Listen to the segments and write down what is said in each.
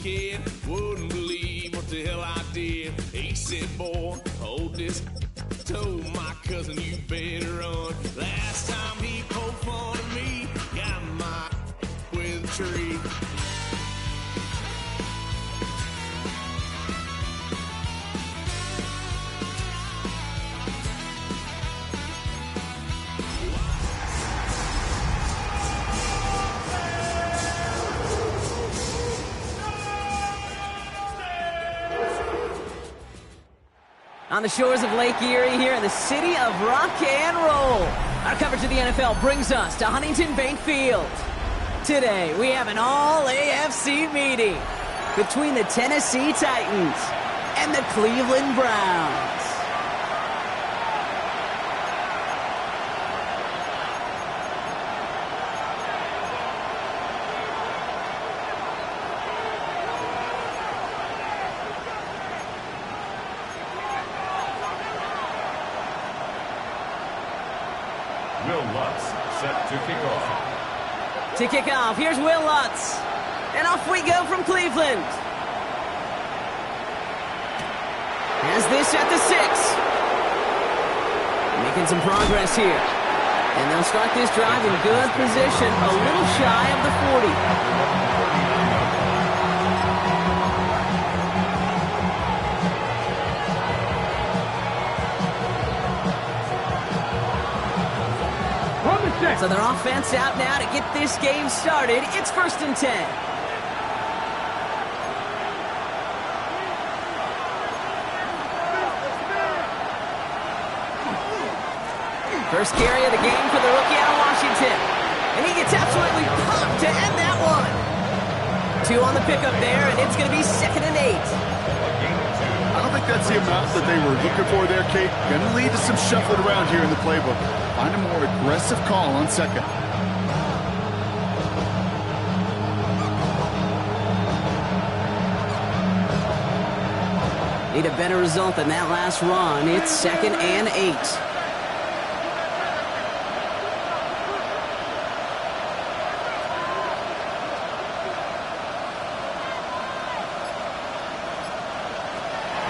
kid. Wouldn't believe what the hell I did. He said, boy, hold this. Told my cousin you better run. Last time he poked fun at me, got my with a tree. On the shores of Lake Erie here in the city of rock and roll. Our coverage of the NFL brings us to Huntington Bank Field. Today, we have an all-AFC meeting between the Tennessee Titans and the Cleveland Browns. Will Lutz set to kick off. To kick off, here's Will Lutz. And off we go from Cleveland. Has this at the 6. Making some progress here. And they'll start this drive in good position, a little shy of the 40. So their offense out now to get this game started. It's 1st and 10. First carry of the game for the rookie out of Washington. And he gets absolutely pumped to end that one. 2 on the pickup there, and it's going to be 2nd and 8. I don't think that's the amount that they were looking for there, Kate. Going to lead to some shuffling around here in the playbook. Find a more aggressive call on 2nd. Need a better result than that last run. It's 2nd and 8.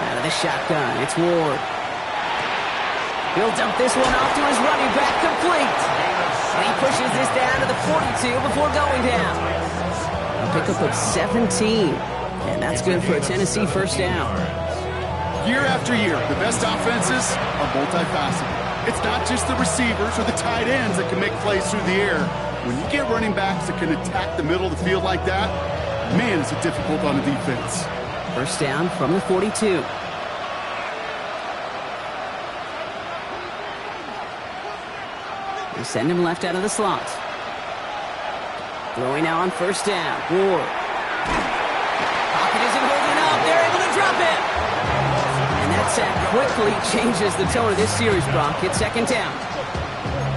Out of the shotgun, it's Ward. He'll dump this one off to his running back, complete. And he pushes this down to the 42 before going down. A pickup of 17. And that's good for a Tennessee first down. Year after year, the best offenses are multifaceted. It's not just the receivers or the tight ends that can make plays through the air. When you get running backs that can attack the middle of the field like that, man, is it difficult on the defense. First down from the 42. They send him left out of the slot. Throwing now on first down. Ward. Pocket isn't holding up. They're able to drop it. And that sack quickly changes the tone of this series, Brock. It's 2nd down.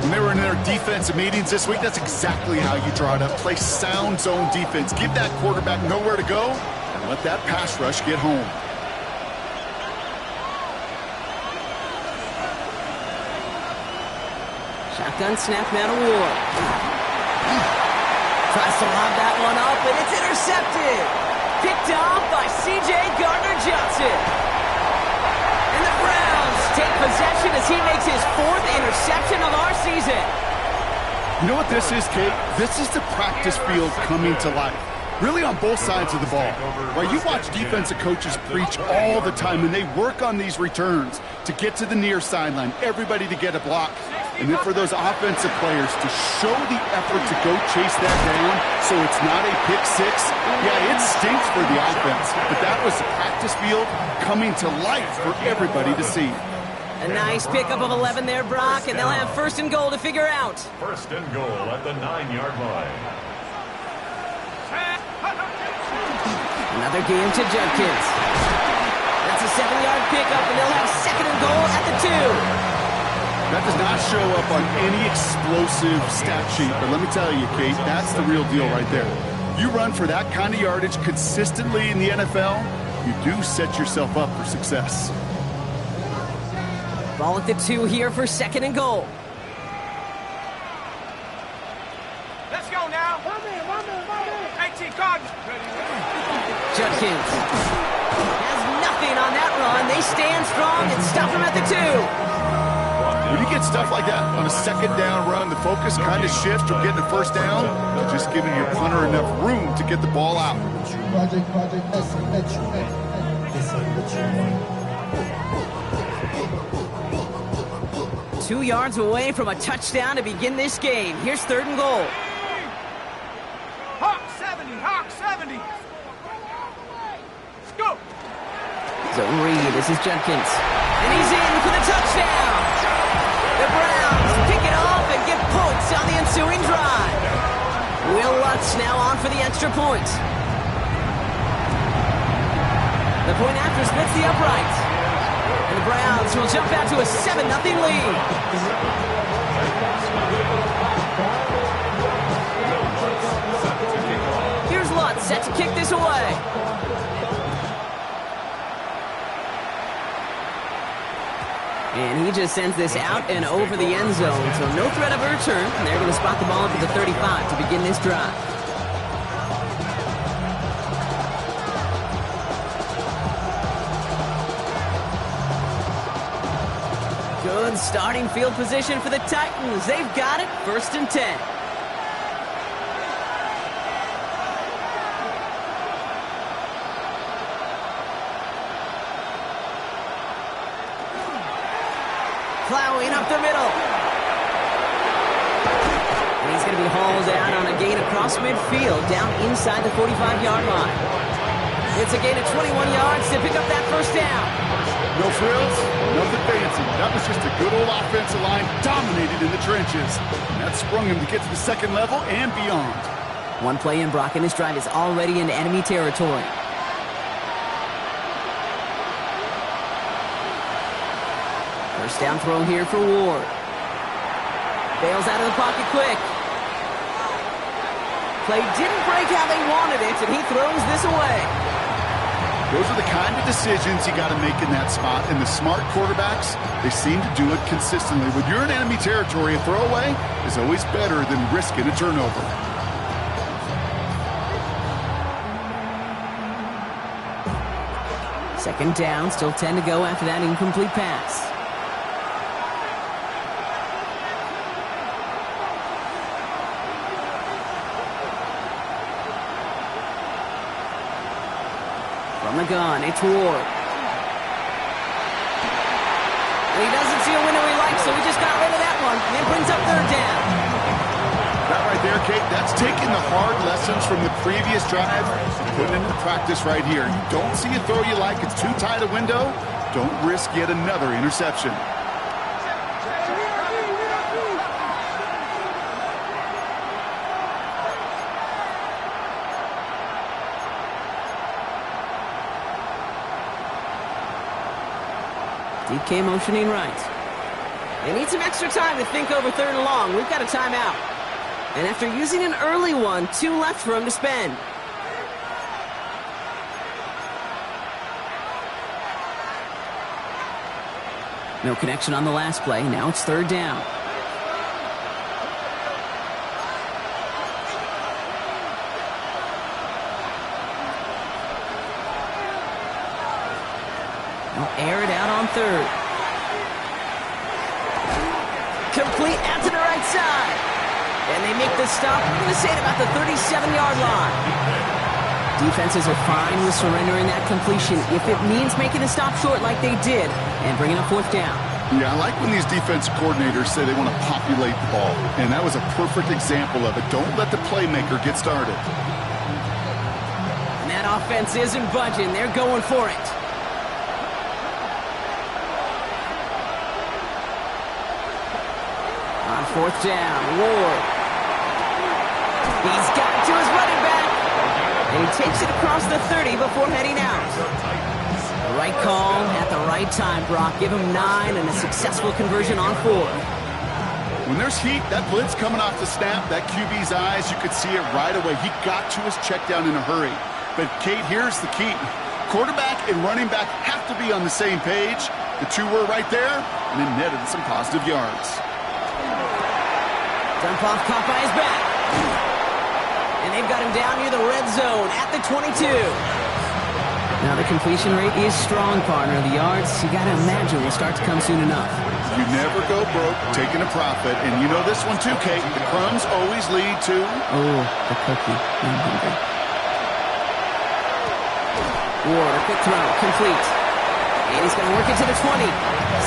When they were in their defensive meetings this week, that's exactly how you draw it up. Play sound zone defense. Give that quarterback nowhere to go and let that pass rush get home. Shotgun snap now to Ward. Tries to lob that one up, and it's intercepted. Picked off by C.J. Gardner-Johnson. And the Browns take possession as he makes his 4th interception of our season. You know what this is, Kate? This is the practice field coming to life. Really on both sides of the ball. Where you watch defensive coaches preach all the time, and they work on these returns to get to the near sideline, everybody to get a block. And then for those offensive players to show the effort to go chase that down so it's not a pick 6. Yeah, it stinks for the offense, but that was the practice field coming to life for everybody to see. A nice pickup of 11 there, Brock, and they'll have 1st and goal to figure out. 1st and goal at the 9-yard line. Another game to Judkins. That's a 7-yard pickup, and they'll have 2nd and goal at the 2. That does not show up on any explosive stat sheet, but let me tell you, Kate, that's the real deal right there. You run for that kind of yardage consistently in the NFL, you do set yourself up for success. Ball at the 2 here for 2nd and goal. Let's go now. 18 Cardinals. Judkins. Has nothing on that run. They stand strong and stop him at the 2. When you get stuff like that on a second down run, the focus kind of shifts from getting a first down to just giving your punter enough room to get the ball out. Two yards away from a touchdown to begin this game. Here's 3rd and goal. Hawk 70, Hawk 70. Let's go. Zone read. This is Judkins. And he's in for the touchdown. The Browns pick it off and get points on the ensuing drive. Will Lutz now on for the extra point. The point after splits the uprights. And the Browns will jump out to a 7-0 lead. Here's Lutz set to kick this away. And he just sends this out and over the end zone, so no threat of a return. And they're going to spot the ball up at the 35 to begin this drive. Good starting field position for the Titans. They've got it, 1st and 10. Plowing up the middle. And he's going to be hauled down on a gain across midfield, down inside the 45-yard line. It's a gain of 21 yards to pick up that first down. No frills, nothing fancy. That was just a good old offensive line dominated in the trenches. And that sprung him to get to the second level and beyond. One play in, Brock, and this drive is already into enemy territory. First down throw here for Ward. Bails out of the pocket quick. Play didn't break how they wanted it, and he throws this away. Those are the kind of decisions you got to make in that spot. And the smart quarterbacks, they seem to do it consistently. When you're in enemy territory, a throwaway is always better than risking a turnover. Second down, still 10 to go after that incomplete pass. From the gun, it's Ward. And he doesn't see a window he likes, so he just got rid of that one. And it brings up 3rd down. That right there, Kate, that's taking the hard lessons from the previous drive and putting it into practice right here. You don't see a throw you like, it's too tight a window, don't risk yet another interception. DK motioning right. They need some extra time to think over 3rd and long. We've got a timeout. And after using an early one, 2 left for him to spend. No connection on the last play. Now it's 3rd down. They'll air it out on 3rd. Complete out to the right side. And they make the stop, I'm going to say, at about the 37-yard line. Defenses are fine with surrendering that completion if it means making the stop short like they did and bringing up 4th down. Yeah, I like when these defensive coordinators say they want to populate the ball. And that was a perfect example of it. Don't let the playmaker get started. And that offense isn't budging. They're going for it. On 4th down, Ward. He's got to his running back. And he takes it across the 30 before heading out. The right call at the right time, Brock. Give him 9 and a successful conversion on 4. When there's heat, that blitz coming off the snap, that QB's eyes, you could see it right away. He got to his check down in a hurry. But, Kate, here's the key. Quarterback and running back have to be on the same page. The two were right there, and it netted some positive yards. Dump off caught by his back. And they've got him down near the red zone at the 22. Now the completion rate is strong, partner. The yards, you got to imagine, will start to come soon enough. You never go broke taking a profit. And you know this one too, Kate. The crumbs always lead to... Oh, the cookie. I'm hungry. Ward, a quick throw, complete. And he's going to work it to the 20.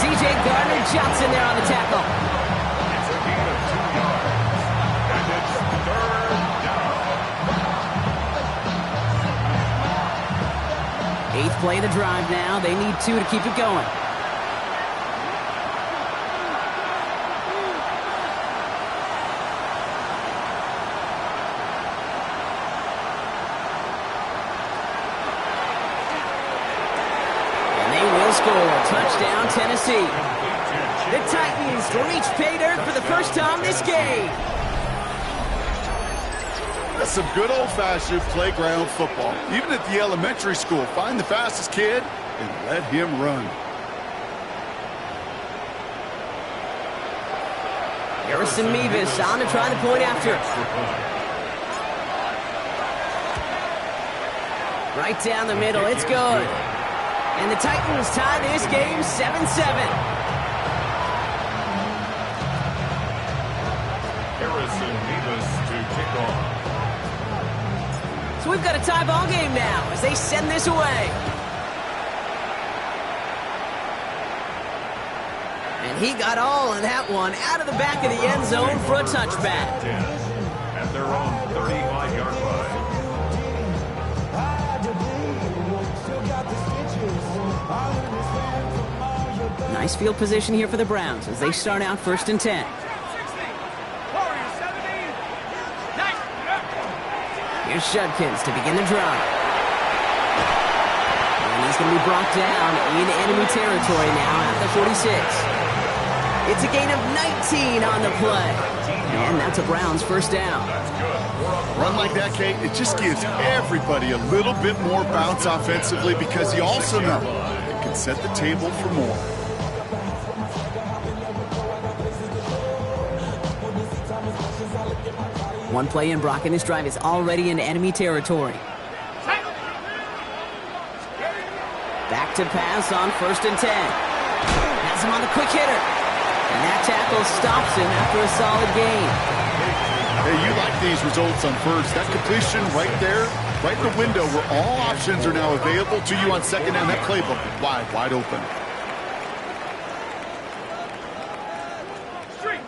C.J. Gardner-Johnson there on the tackle. It's a gain of 2 yards. And it's 3rd down. 8th play of the drive now. They need 2 to keep it going. Score. Touchdown, Tennessee. The Titans reach pay dirt for the first time this game. That's some good old-fashioned playground football. Even at the elementary school, find the fastest kid and let him run. Harrison Mevis on to try the point after. Right down the middle. It's good. And the Titans tie this game 7-7. Harrison Mevis to kick off. So we've got a tie ball game now as they send this away. And he got all of that one out of the back of the end zone for a touchback. At their own 35-yard line. Nice field position here for the Browns as they start out 1st and 10. Here's Judkins to begin the drive. And he's going to be brought down in enemy territory now at the 46. It's a gain of 19 on the play. And that's a Browns first down. Run like that, Kate, it just gives everybody a little bit more bounce offensively because you also know it can set the table for more. One play in, Brock, and this drive is already in enemy territory. Back to pass on 1st and 10. Has him on the quick hitter. And that tackle stops him after a solid gain. Hey, you like these results on first. That completion right there, right in the window where all options are now available to you on second down. That playbook wide open. Street.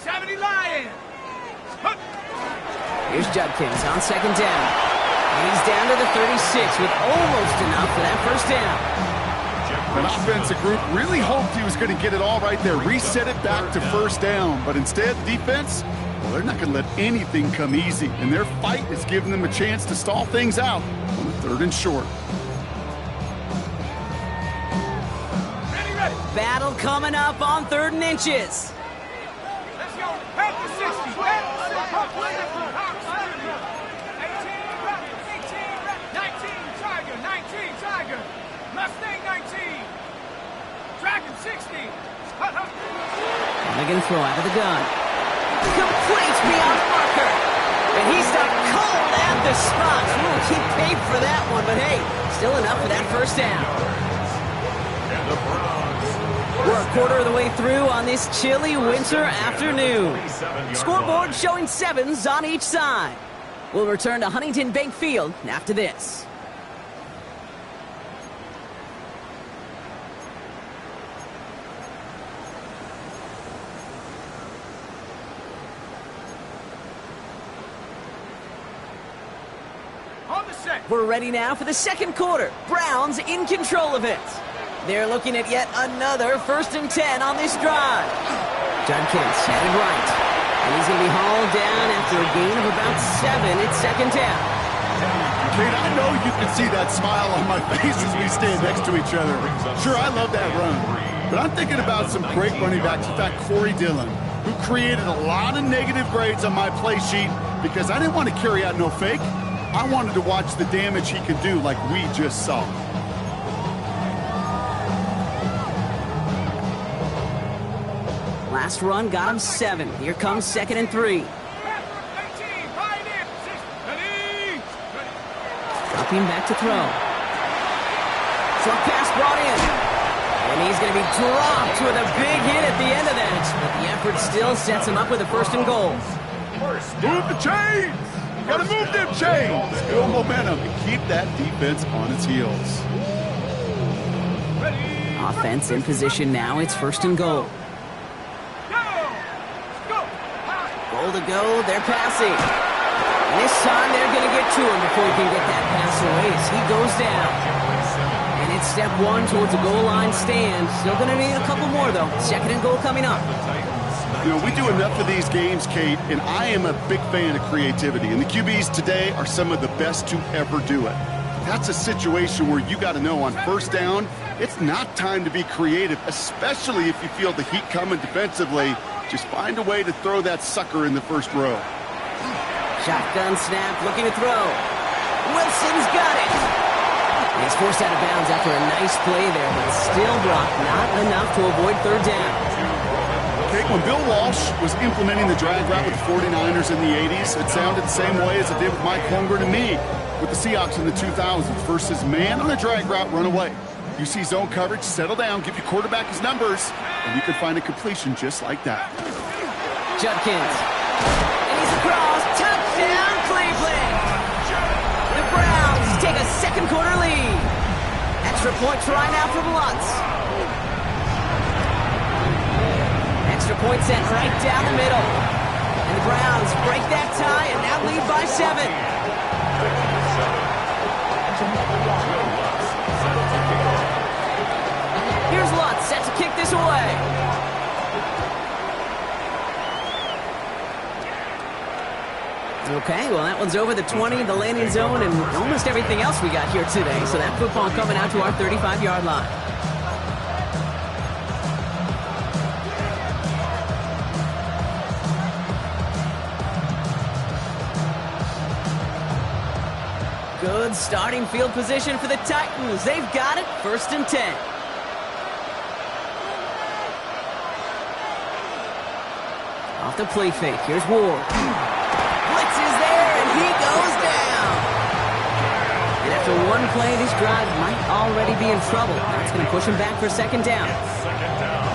70 Lions. Here's Judkins on 2nd down. And he's down to the 36 with almost enough for that first down. An offensive group really hoped he was going to get it all right there, reset it back to 1st down. But instead, defense, well, they're not going to let anything come easy. And their fight is giving them a chance to stall things out on the 3rd and short. Ready. Battle coming up on 3rd and inches. Let's go. Head to 60. Head to 60. 19 Tiger. Mustang 19. Dragon 60. Mulligan throw out of the gun. Complete beyond marker. And he stopped cold at the spot. Ooh, he paid for that one, but hey, still enough for that first down. And the Browns. We're a quarter of the way through on this chilly winter afternoon. Scoreboard showing 7s on each side. We'll return to Huntington Bank Field after this. We're ready now for the second quarter. Browns in control of it. They're looking at yet another 1st and 10 on this drive. Judkins headed right. And he's going to be hauled down after a gain of about 7. It's 2nd down. Kate, I know you can see that smile on my face as we stand next to each other. Sure, I love that run. But I'm thinking about some great running backs. In fact, Corey Dillon, who created a lot of negative grades on my play sheet because I didn't want to carry out no fake. I wanted to watch the damage he could do like we just saw. Last run got him 7. Here comes 2nd and 3. Drop looking back to throw. Short pass brought in. And he's going to be dropped with a big hit at the end of that. But the effort still sets him up with a 1st and goal. Move the chains! You gotta move them chains! Build momentum and keep that defense on its heels. Offense in position now. It's 1st and goal. Goal to go. They're passing. And this time they're going to get to him before he can get that pass away as he goes down. And it's step 1 towards a goal line stand. Still going to need a couple more, though. 2nd and goal coming up. You know, we do enough of these games, Kate, and I am a big fan of creativity. And the QBs today are some of the best to ever do it. That's a situation where you got to know on 1st down, it's not time to be creative, especially if you feel the heat coming defensively. Just find a way to throw that sucker in the 1st row. Shotgun snap, looking to throw. Wilson's got it. He's forced out of bounds after a nice play there, but still, Brock, not enough to avoid 3rd down. Okay, when Bill Walsh was implementing the drag route with the 49ers in the 80s, it sounded the same way as it did with Mike Holmgren and me with the Seahawks in the 2000s versus man on the drag route, run away. You see zone coverage, settle down, give your quarterback his numbers, and you can find a completion just like that. Judkins. And he's across. Touchdown, Cleveland. The Browns take a 2nd quarter lead. Extra point try now from Lutz. Extra point sent right down the middle. And the Browns break that tie and now lead by 7. Here's Lutz set to kick this away. Okay, well, that one's over the 20, the landing zone, and almost everything else we got here today. So that football coming out to our 35-yard line. Good starting field position for the Titans. They've got it. 1st and 10. Off the play fake. Here's Ward. Blitz is there, and he goes down. And after one play, this drive might already be in trouble. That's going to push him back for 2nd down.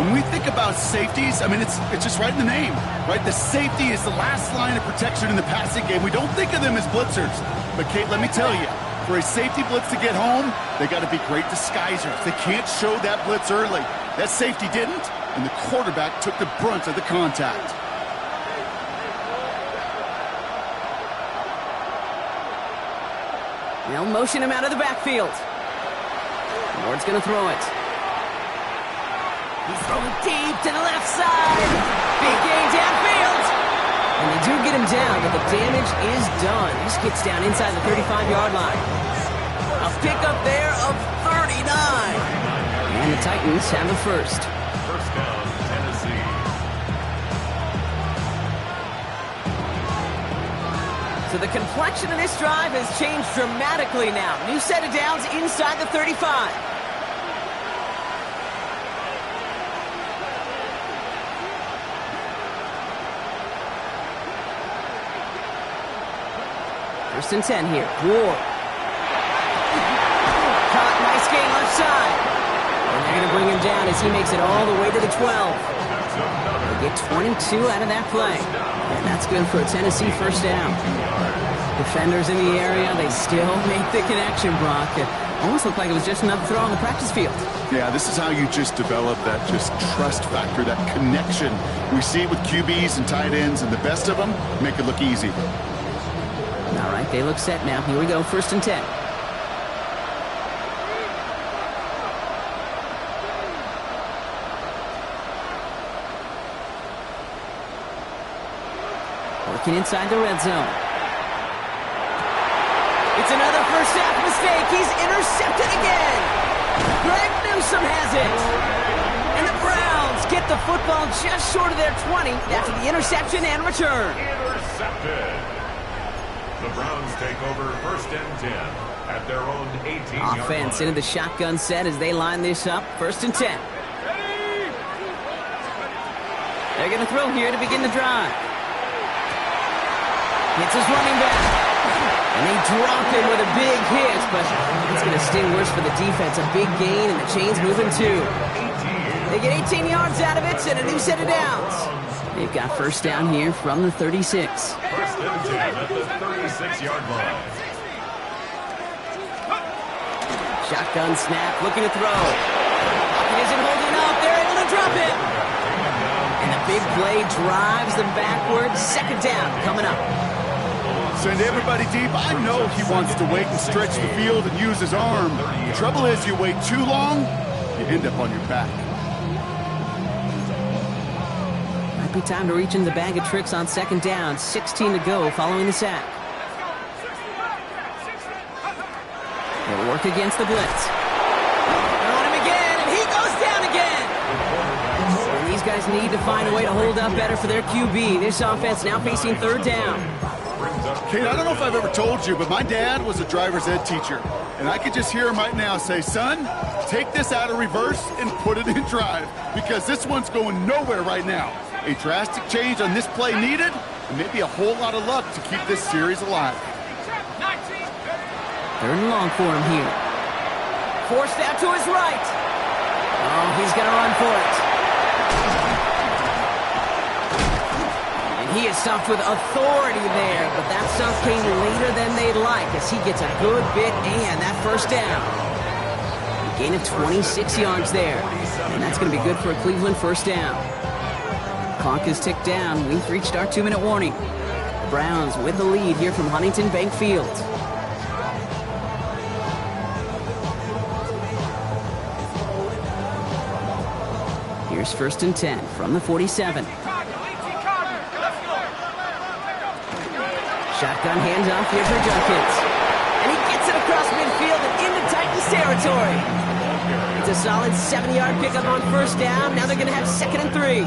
When we think about safeties, I mean, it's just right in the name, right? The safety is the last line of protection in the passing game. We don't think of them as blitzers. But, Kate, let me tell you, for a safety blitz to get home, they got to be great disguisers. They can't show that blitz early. That safety didn't, and the quarterback took the brunt of the contact. They'll motion him out of the backfield. Ward's going to throw it. He's throwing deep to the left side. Big gain downfield. And they do get him down, but the damage is done. This gets down inside the 35-yard line. A pickup there of 39. And the Titans have the 1st. 1st down, Tennessee. So the complexion of this drive has changed dramatically now. New set of downs inside the 35. First and 10 here. Ward. Caught, nice gain left side. And they're going to bring him down as he makes it all the way to the 12. They get 22 out of that play. And that's good for a Tennessee 1st down. Defenders in the area, they still make the connection, Brock. It almost looked like it was just another throw on the practice field. Yeah, this is how you just develop that just trust factor, that connection. We see it with QBs and tight ends, and the best of them make it look easy. All right, they look set now. Here we go, 1st and 10. Working inside the red zone. It's another first half mistake. He's intercepted again. Greg Newsome has it. And the Browns get the football just short of their 20 after the interception and return. Intercepted. The Browns take over 1st and 10 at their own 18-yard Offense line. into the shotgun set as they line this up. 1st and 10. They're going to throw here to begin the drive. It's his running back. And they drop him with a big hit, but it's going to sting worse for the defense. A big gain, and the chain's moving too. They get 18 yards out of it and a new set of downs. They've got first down here from the 36. First and 10 at the 36-yard line. Shotgun snap, looking to throw. Pocket isn't holding up. They're able to drop him. And the big play drives them backwards. Second down coming up. Send everybody deep. I know he wants to wait and stretch the field and use his arm. The trouble is, you wait too long, you end up on your back. Might be time to reach in the bag of tricks on second down. 16 to go following the sack. They'll work against the blitz. They're on him again, and he goes down again. And these guys need to find a way to hold up better for their QB. This offense now facing third down. Kate, I don't know if I've ever told you, but my dad was a driver's ed teacher. And I could just hear him right now say, son, take this out of reverse and put it in drive. Because this one's going nowhere right now. A drastic change on this play needed, and maybe a whole lot of luck to keep this series alive. Third and long for him here. Forced out to his right. Oh, he's going to run for it. He is stuffed with authority there, but that stuff came later than they'd like as he gets a good bit and that first down. A gain of 26 yards there, and that's going to be good for a Cleveland first down. Clock is ticked down. We've reached our 2-minute warning. The Browns with the lead here from Huntington Bank Field. Here's first and 10 from the 47. Shotgun handoff here for Junkins. And he gets it across midfield and into Titans territory. It's a solid 7-yard pickup on first down. Now they're going to have second and 3.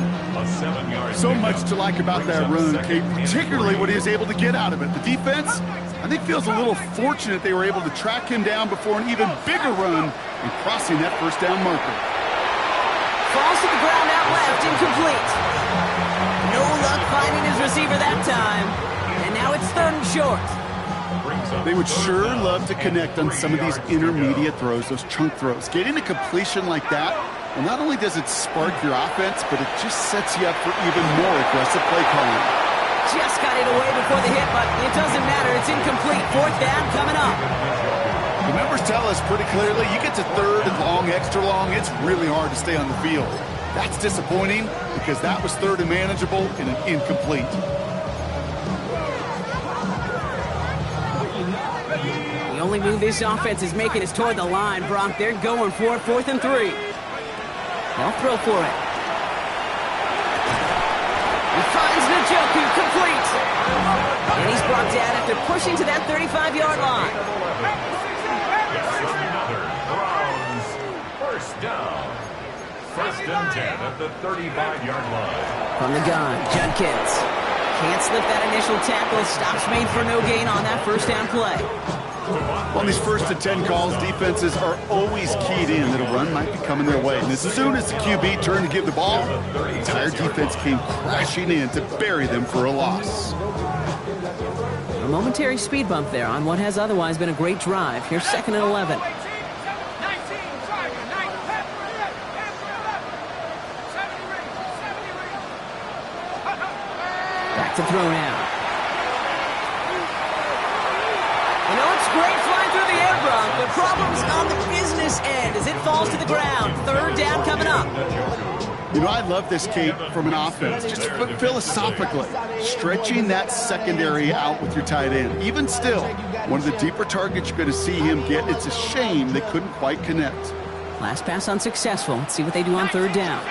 So much to like about that run, Kate, particularly what he was able to get out of it. The defense, I think, feels a little fortunate they were able to track him down before an even bigger run and crossing that first down marker. Falls to the ground out left, incomplete. No luck finding his receiver that time. And now it's third and short. They would sure love to connect on some of these intermediate throws, those chunk throws. Getting a completion like that, well, not only does it spark your offense, but it just sets you up for even more aggressive play calling. Just got it away before the hit, but it doesn't matter. It's incomplete. Fourth down coming up. The numbers tell us pretty clearly, you get to third and long, extra long, it's really hard to stay on the field. That's disappointing because that was third and manageable and an incomplete. The only move this offense is making is toward the line, Brock. They're going for it, 4th and 3. They'll throw for it. He finds Njoku, complete. And he's brought down after pushing to that 35-yard line. Browns first down. First and 10 at the 35-yard line. From the gun, Judkins. Can't slip that initial tackle. Stops made for no gain on that first down play. On these first and 10 calls, defenses are always keyed in that a run might be coming their way. And as soon as the QB turned to give the ball, the entire defense came crashing in to bury them for a loss. A momentary speed bump there on what has otherwise been a great drive. Here's second and 11. Back to throw now. You know, it's great flying through the air, Brock, but problems on the business end as it falls to the ground. Third down coming up. You know, I love this, Kate, from an offense. Just philosophically, stretching that secondary out with your tight end. Even still, one of the deeper targets you're going to see him get. It's a shame they couldn't quite connect. Last pass unsuccessful. Let's see what they do on third down.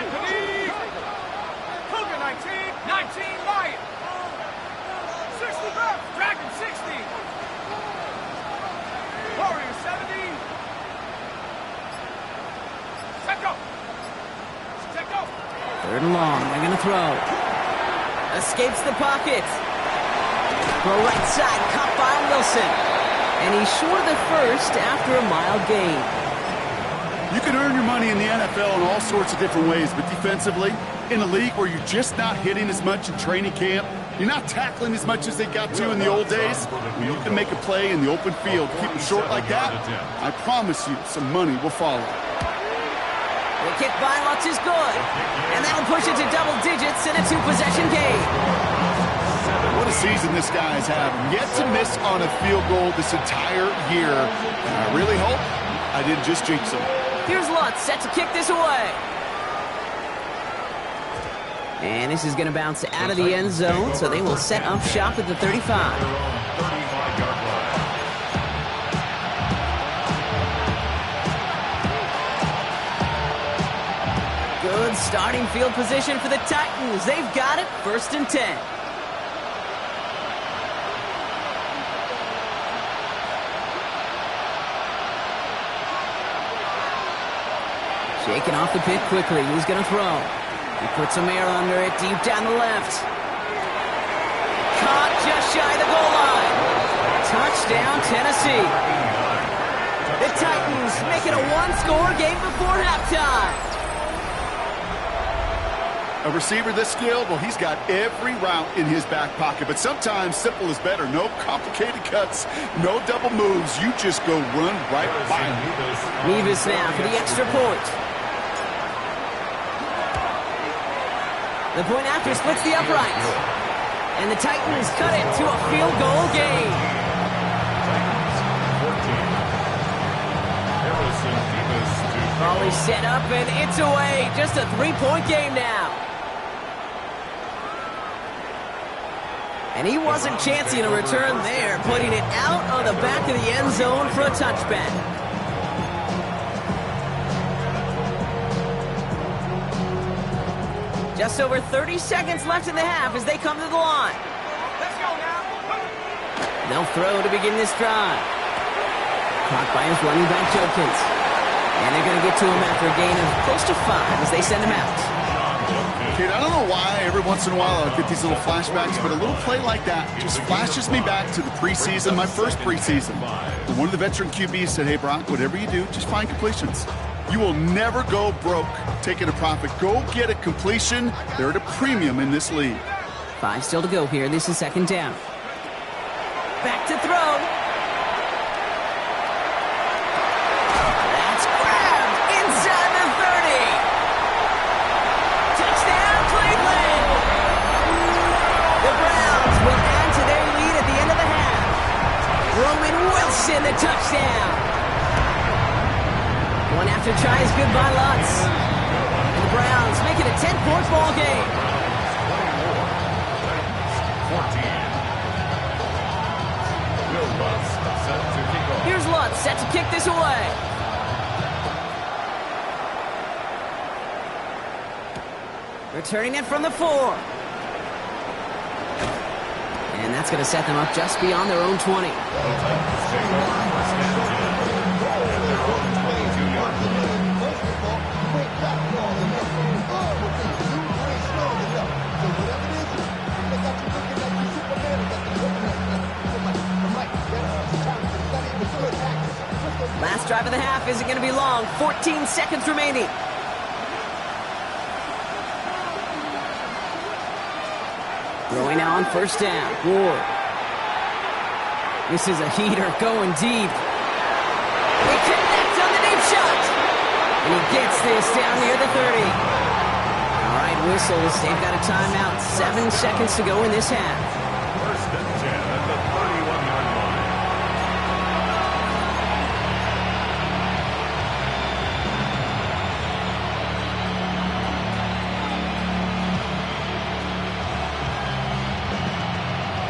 Third and long, they're going to throw. Escapes the pocket. Throw right side, caught by Wilson. And he's short of the first after a mild gain. You can earn your money in the NFL in all sorts of different ways, but defensively, in a league where you're just not hitting as much in training camp, you're not tackling as much as they got to in the old days, when you can make a play in the open field, keep it short like that, I promise you some money will follow. The kick by Lutz is good, and that'll push it to double digits in a 2-possession game. What a season this guy's having. Yet to miss on a field goal this entire year. And I really hope I didn't just jinx him. Here's Lutz set to kick this away. And this is going to bounce out of the end zone, so they will set up shop at the 35. Good starting field position for the Titans. They've got it, 1st and 10. Shaking off the pick quickly. He's going to throw. He puts some air under it, deep down the left. Caught just shy of the goal line. Touchdown, Tennessee. The Titans make it a 1-score game before halftime. A receiver this skilled, well, he's got every route in his back pocket, but sometimes simple is better. No complicated cuts, no double moves. You just go run right by him. Nevis now for the extra point. The point after splits the uprights. And the Titans cut it to a field goal game. Volley set up and it's away. Just a 3-point game now. And he wasn't chancing a return there, putting it out of the back of the end zone for a touchback. Just over 30 seconds left in the half as they come to the line. Let's go now. They'll throw to begin this drive. Caught by his running back, Jokins. And they're going to get to him after a gain of close to 5 as they send him out. Kid, I don't know why every once in a while I get these little flashbacks, but a little play like that just flashes me back to the preseason, my first preseason. And one of the veteran QBs said, hey, Brock, whatever you do, just find completions. You will never go broke taking a profit. Go get a completion. They're at a premium in this league. 5 still to go here. This is 2nd down. Back to throw. That's grabbed inside the 30. Touchdown, Cleveland. The Browns will add to their lead at the end of the half. Roman Wilson, the touchdown. One after try is good by Lutz. And the Browns make it a 10-point ball game. 14. Here's Lutz set to kick this away. Returning it from the 4. And that's going to set them up just beyond their own 20. Last drive of the half isn't going to be long. 14 seconds remaining. Throwing now on 1st down. Ward. This is a heater going deep. He connects on the deep shot. And he gets this down near the 30. All right, whistles. They've got a timeout. 7 seconds to go in this half. 1st and 10 at the 31-yard line.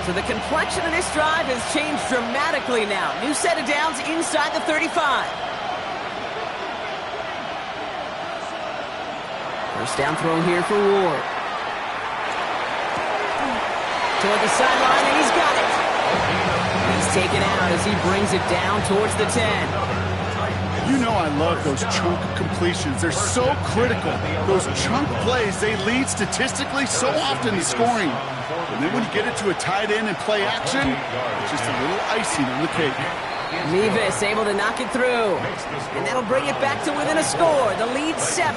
So the complexion of this drive has changed dramatically now. New set of downs inside the 35. 1st down throw here for Ward. Toward the sideline, and he's got it. He's taken out as he brings it down towards the 10. You know I love those chunk completions. They're so critical. Those chunk plays, they lead statistically so often in scoring. And then when you get it to a tight end and play action, it's just a little icing on the cake. Mevis able to knock it through. And that'll bring it back to within a score. The lead 7.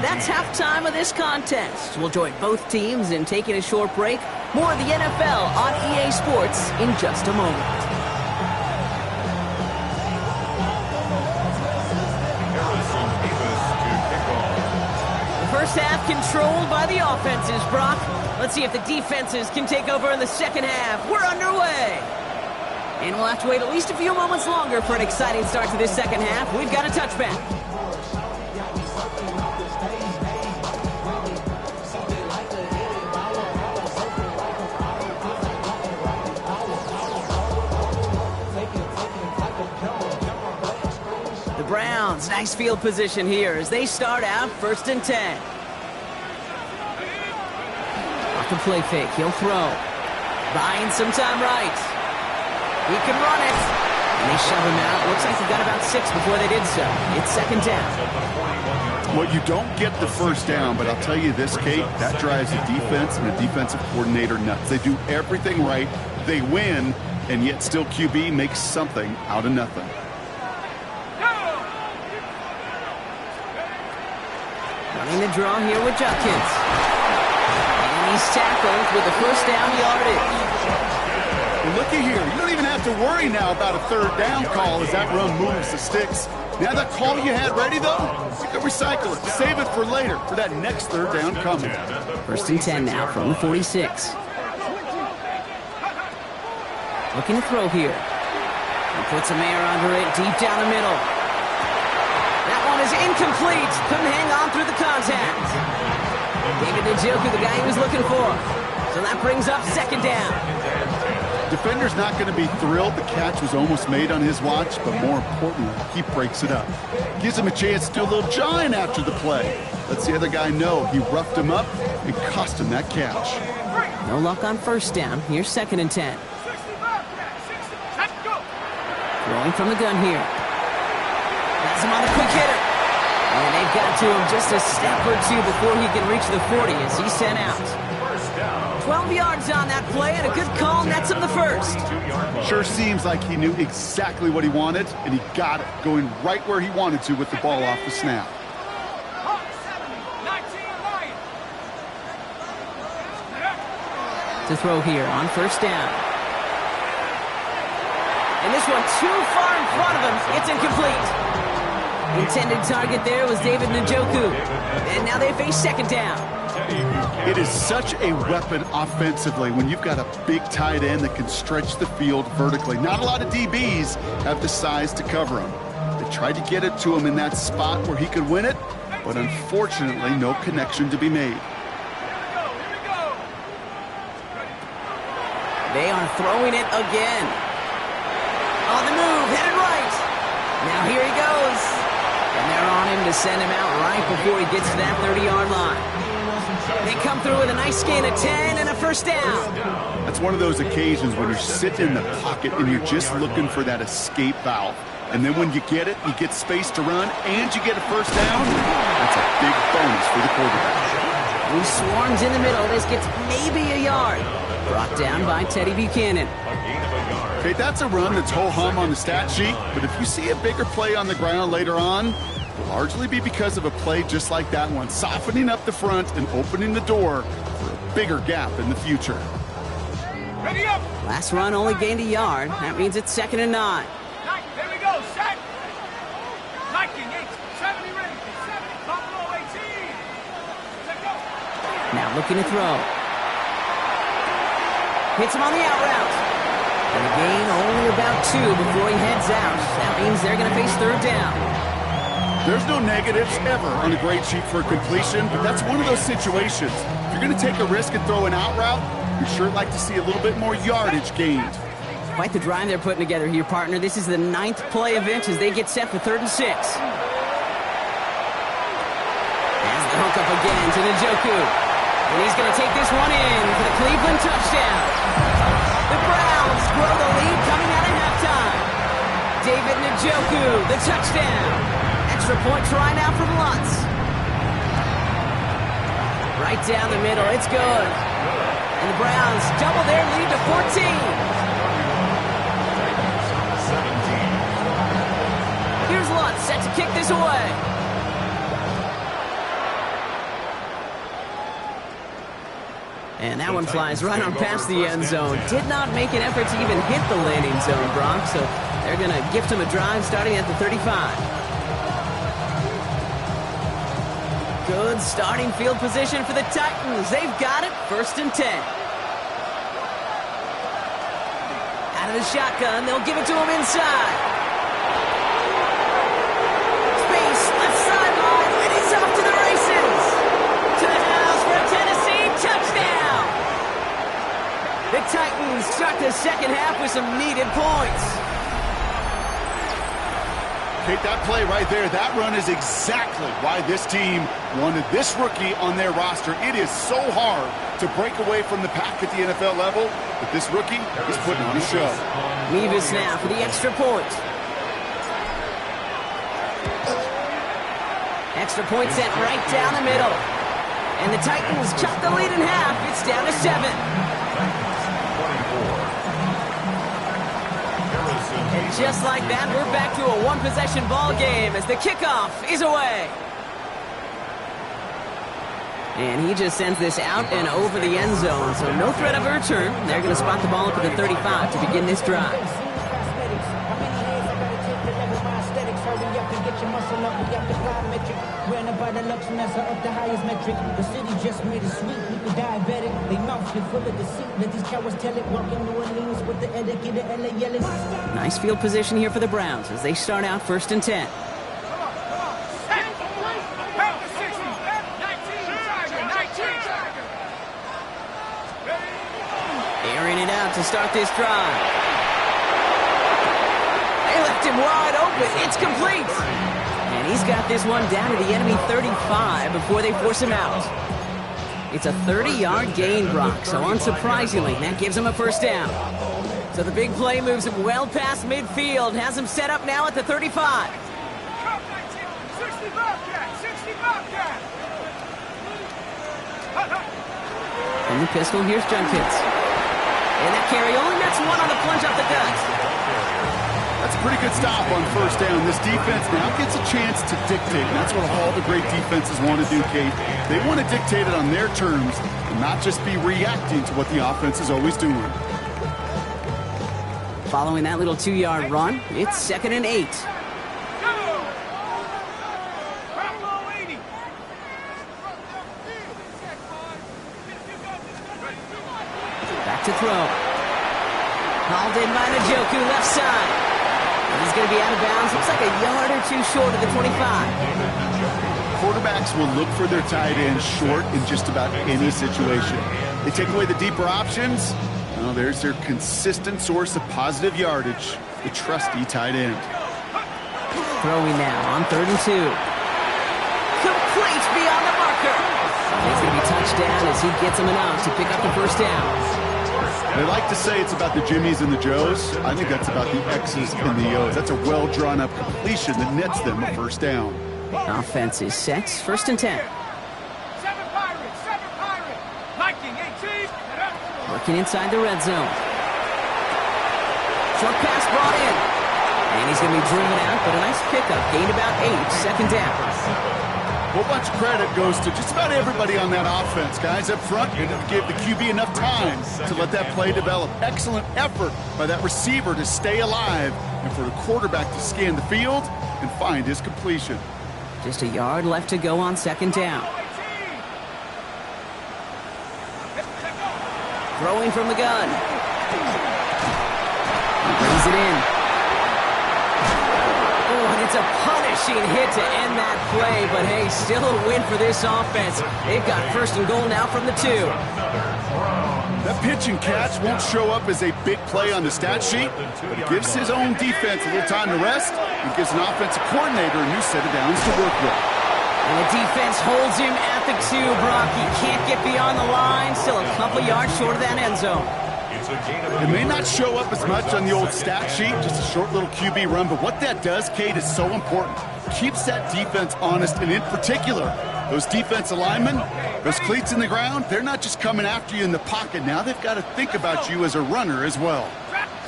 That's halftime of this contest. We'll join both teams in taking a short break. More of the NFL on EA Sports in just a moment. The first half controlled by the offenses, Brock. Let's see if the defenses can take over in the second half. We're underway. And we'll have to wait at least a few moments longer for an exciting start to this second half. We've got a touchback. The Browns, nice field position here as they start out 1st and 10. Off the play fake, he'll throw. Buying some time right. He can run it. And they shove him out. Looks like he got about 6 before they did so. It's 2nd down. Well, you don't get the first down, but I'll tell you this, Kate, that drives the defense and the defensive coordinator nuts. They do everything right. They win, and yet still QB makes something out of nothing. Running the draw here with Judkins. And he's tackled with the first down yardage. Well, looky here. You don't even have to worry now about a 3rd down call as that run moves the sticks. Now that call you had ready, though, you can recycle it. Save it for later, for that next 3rd down coming. 1st and 10 now from the 46. Looking to throw here. He puts a man under it deep down the middle. That one is incomplete. Couldn't hang on through the contact. David Njoku, the guy he was looking for. So that brings up 2nd down. Defender's not going to be thrilled the catch was almost made on his watch, but more importantly, he breaks it up. Gives him a chance to do a little jawing after the play. Lets the other guy know he roughed him up and cost him that catch. No luck on 1st down. Here's 2nd and 10. Throwing from the gun here. That's him on the quick hitter. And they've got to him just a step or 2 before he can reach the 40 as he's sent out. 12 yards on that play, and a good call nets him the first. Sure seems like he knew exactly what he wanted, and he got it, going right where he wanted to with the ball off the snap. To throw here on 1st down. And this one too far in front of him. It's incomplete. Intended target there was David Njoku. And now they face 2nd down. It is such a weapon offensively when you've got a big tight end that can stretch the field vertically. Not a lot of DBs have the size to cover him. They tried to get it to him in that spot where he could win it, but unfortunately no connection to be made. They are throwing it again. On the move, headed right. Now here he goes. And they're on him to send him out right before he gets to that 30-yard line. They come through with a nice gain of 10 and a 1st down. That's one of those occasions when you're sitting in the pocket and you're just looking for that escape valve. And then when you get it, you get space to run, and you get a 1st down. That's a big bonus for the quarterback. He swarms in the middle. This gets maybe a yard. Brought down by Teddy Buchanan. Okay, that's a run that's ho-hum on the stat sheet, but if you see a bigger play on the ground later on, it'll largely be because of a play just like that one, softening up the front and opening the door for a bigger gap in the future. Ready up! Last run only gained a yard. That means it's 2nd and 9. There we go, set! Liking 8, 70 ready, 70, Buffalo 18. Let go! Now looking to throw. Hits him on the out route. And a gain only about 2 before he heads out. That means they're going to face 3rd down. There's no negatives ever on a grade sheet for a completion, but that's one of those situations. If you're going to take a risk and throw an out route, you'd sure like to see a little bit more yardage gained. Quite the drive they're putting together here, partner. This is the 9th play of it as they get set for 3rd and 6. As the hook up again to Njoku. And he's going to take this one in for the Cleveland touchdown. The Browns grow the lead coming out of halftime. David Njoku, the touchdown. Extra point try now from Lutz. Right down the middle, it's good. And the Browns double their lead to 14. kick this away. And that one flies right on past the end zone. Did not make an effort to even hit the landing zone, Brock, so they're going to gift him a drive starting at the 35. Good starting field position for the Titans. They've got it, 1st and 10. Out of the shotgun, they'll give it to him inside. Space, left sideline, and he's off to the races. To the house for a Tennessee touchdown. The Titans start the second half with some needed points. Take that play right there. That run is exactly why this team wanted this rookie on their roster. It is so hard to break away from the pack at the NFL level, but this rookie is putting on a show. Mevis now for the extra point. Extra point sent right down the middle. And the Titans cut the lead in half. It's down to 7. And just like that, we're back to a one-possession ball game as the kickoff is away. And he just sends this out and over the end zone, so no threat of a return. They're going to spot the ball up at the 35 to begin this drive. Nice field position here for the Browns as they start out 1st and 10. Airing it out to start this drive. They left him wide open. It's complete. And he's got this one down to the enemy 35 before they force him out. It's a 30-yard gain, Brock, so unsurprisingly, that gives him a 1st down. So the big play moves him well past midfield, has him set up now at the 35. From the pistol, here's Junkins. And that carry only nets one on the plunge up the gut. That's a pretty good stop on 1st down. This defense now gets a chance to dictate, and that's what all the great defenses want to do, Kate. They want to dictate it on their terms and not just be reacting to what the offense is always doing. Following that little 2-yard run, it's 2nd and 8. Back to throw. Hauled in by Njoku, left side. And he's going to be out of bounds. Looks like a yard or 2 short of the 25. Quarterbacks will look for their tight end short in just about any situation. They take away the deeper options. Well, there's their consistent source of positive yardage, the trusty tight end. Throwing now on 3rd and 2. Complete beyond the marker. He's going to be touchdown as he gets him enough to pick up the 1st down. They like to say it's about the Jimmies and the Joes. I think that's about the X's and the O's. That's a well-drawn-up completion that nets them a 1st down. Offense is set. 1st and 10. Working inside the red zone. Short pass brought in. And he's going to be driven out, but a nice pickup. Gained about 8. 2nd down. A whole bunch of credit goes to just about everybody on that offense. Guys up front, you didn't give the QB enough time to let that play develop. Excellent effort by that receiver to stay alive and for the quarterback to scan the field and find his completion. Just a yard left to go on 2nd down. Throwing from the gun. Brings it in. Oh, and it's a punishing hit to end that play, but hey, still a win for this offense. They've got 1st and goal now from the 2. That pitch and catch won't show up as a big play on the stat sheet, but it gives his own defense a little time to rest and gives an offensive coordinator a new set of downs to work with. And the defense holds him at the 2, Brock. He can't get beyond the line. Still a couple yards short of that end zone. It may not show up as much on the old stat sheet, just a short little QB run, but what that does, Kate, is so important. Keeps that defense honest, and in particular, those defensive linemen, those cleats in the ground, they're not just coming after you in the pocket. Now they've got to think about you as a runner as well.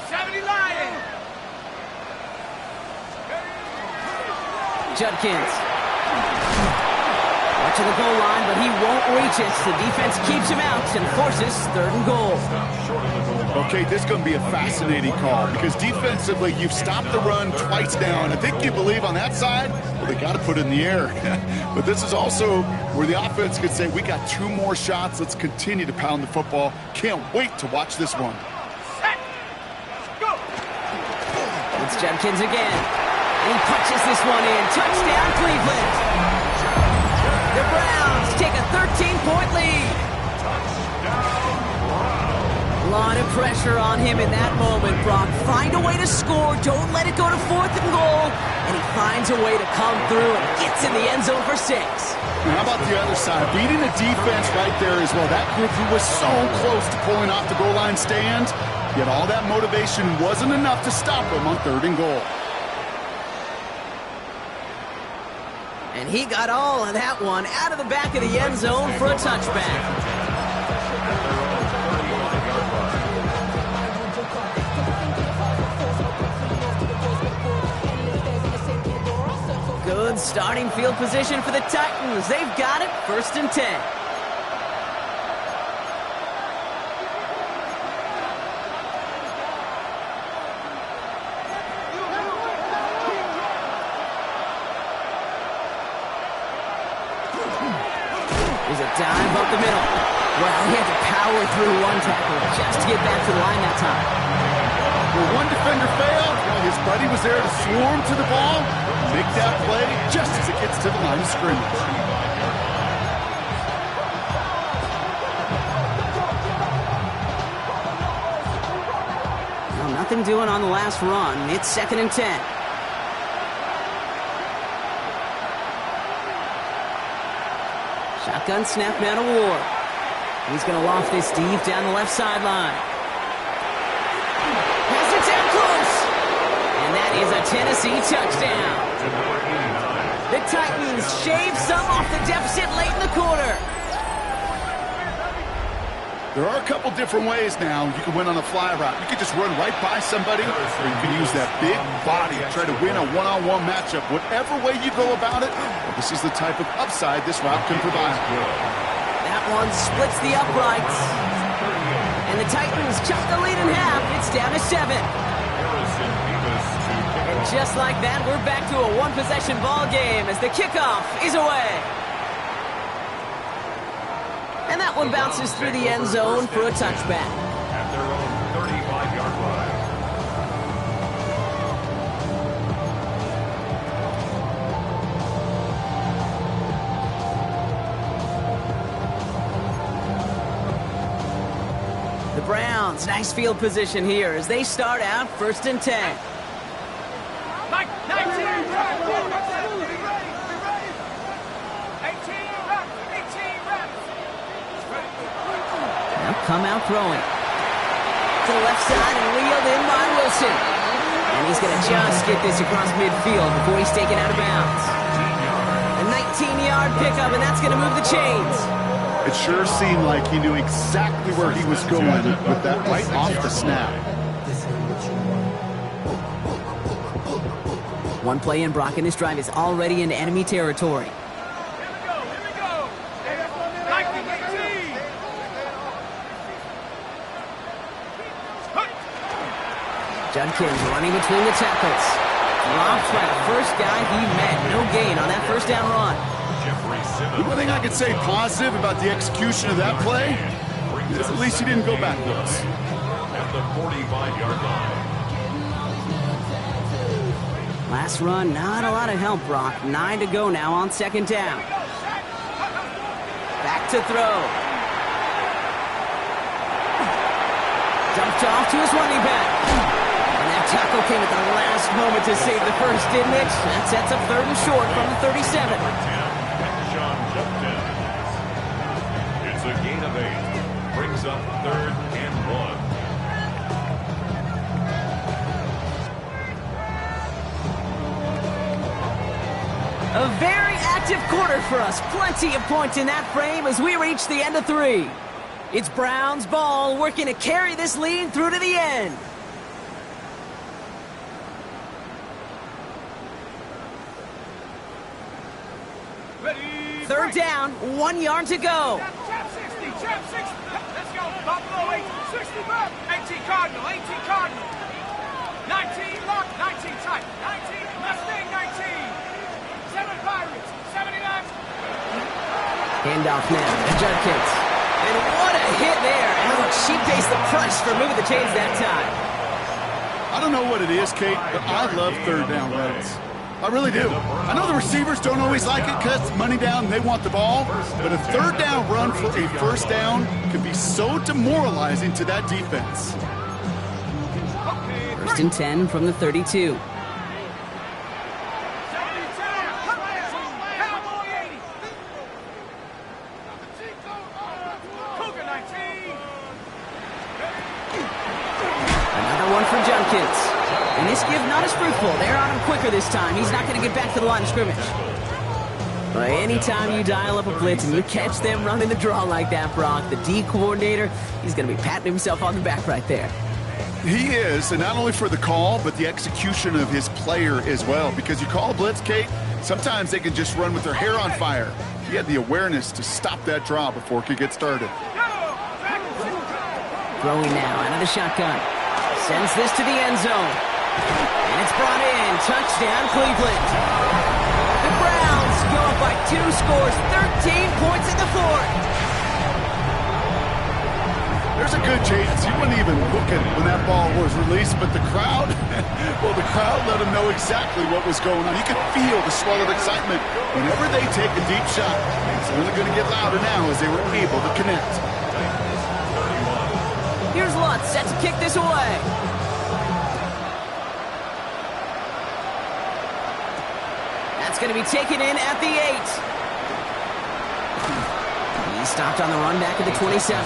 70 Lions! Judkins. Right to the goal line, but he won't reach it. The defense keeps him out and forces 3rd and goal. Okay, this is going to be a fascinating call because defensively, you've stopped the run twice now, and I think you believe on that side, well, they got to put it in the air. But this is also where the offense could say, we got 2 more shots. Let's continue to pound the football. Can't wait to watch this one. Set. Go. It's Judkins again. And he punches this one in. Touchdown, Cleveland. The Browns take a 13-point lead. A lot of pressure on him in that moment, Brock. Find a way to score. Don't let it go to 4th and goal. And he finds a way to come through and gets in the end zone for 6. And how about the other side? Beating the defense right there as well. That group who was so close to pulling off the goal line stand, yet all that motivation wasn't enough to stop him on 3rd and goal. And he got all of that one out of the back of the end zone for a touchback. Good starting field position for the Titans. They've got it, 1st and 10. There's a dive up the middle. Well, he had to power through one tackle just to get back to the line that time. Well, one defender failed. Well, his buddy was there to swarm to the ball, make that play just as it gets to the line of scrimmage. Well, nothing doing on the last run. It's 2nd and 10. Shotgun snap now to Ward. He's going to loft this deep down the left sideline. Has it down close. And that is a Tennessee touchdown. The Titans shave some off the deficit late in the quarter. There are a couple different ways now. You can win on a fly route. You can just run right by somebody, or you can use that big body to try to win a one-on-one matchup. Whatever way you go about it, this is the type of upside this route can provide. That one splits the uprights. And the Titans chop the lead in half. It's down to 7. And just like that, we're back to a 1-possession ball game as the kickoff is away. And that one bounces through the end zone for a touchback. At their own 35-yard line. The Browns, nice field position here as they start out 1st and 10. 19, 18, Now come out throwing. To the left side and wheeled in by Wilson. And he's going to just get this across midfield before he's taken out of bounds. A 19-yard pickup, and that's going to move the chains. It sure seemed like he knew exactly where he was going with that right off the snap. One play in, Brock, and this drive is already into enemy territory. Here we go. 19, 18. Judkins running between the tackles. Dropped by the first guy he met. No gain on that first down run. The one thing I could say positive about the execution of that play is at least he didn't go backwards. At the 45-yard line. Last run, not a lot of help, Brock. 9 to go now on 2nd down. Back to throw. Dumped off to his running back. And that tackle came at the last moment to save the first, didn't it? That sets up 3rd and short from the 37. It's a gain of 8. Brings up 3rd and 1. A very active quarter for us. Plenty of points in that frame as we reach the end of 3. It's Browns ball working to carry this lead through to the end. Ready. Third down, 1 yard to go. Jab 60, jab 60. Let's go. Buffalo 8, 60 back. 18 Cardinal, 18 Cardinal. 19 lock, 19 tight. 19 Mustang, 19. 7 Pirates, 79. Handoff now to Judkins. And what a hit there. Ouch, she pays the price for moving the chains that time. I don't know what it is, Kate, but I love third down runs. I really do. I know the receivers don't always like it because it's money down and they want the ball, but a third down run for a first down can be so demoralizing to that defense. First and 10 from the 32. Another one for Judkins. And this give not as fruitful. They're on him quicker this time. He's not going to get back to the line of scrimmage. But anytime you dial up a blitz and you catch them running the draw like that, Brock, the D coordinator, he's going to be patting himself on the back right there. He is, and not only for the call, but the execution of his player as well. Because you call a blitz, Kate, sometimes they can just run with their hair on fire. He had the awareness to stop that draw before it could get started. Throwing now out of the shotgun. Sends this to the end zone. And it's brought in. Touchdown, Cleveland. The Browns go up by 2 scores, 13 points in the fourth. There's a good chance he wasn't even looking when that ball was released, but the crowd, well, the crowd let him know exactly what was going on. You could feel the swell of excitement. Whenever they take a deep shot, it's only going to get louder now as they were able to connect. Here's Lutz set to kick this away. That's going to be taken in at the 8. He stopped on the run back at the 27.